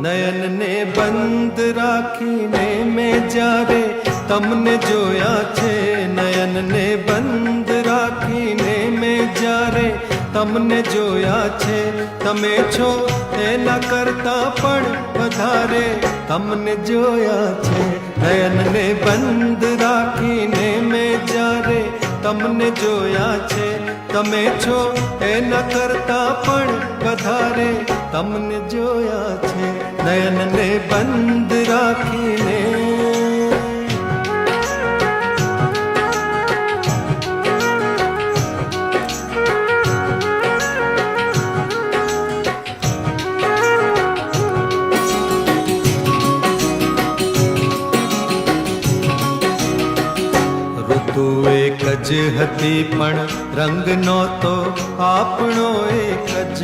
નયન ને બંધ રાખીને મેં જ્યારે તમને જોયા છે, નયન ને બંધ રાખીને મેં જ્યારે તમને જોયા છે, તમે છો એના કરતા પણ વધારે તમને જોયા છે. નયન ને બંધ રાખીને મેં જ્યારે તમને જોયા છે, તમે છો એના કરતા પણ વધારે તમને જોયા છે. નયન ને બંધ રાખીને ઋતુ એક જ હતી પણ રંગ નહોતો આપણો એક જ.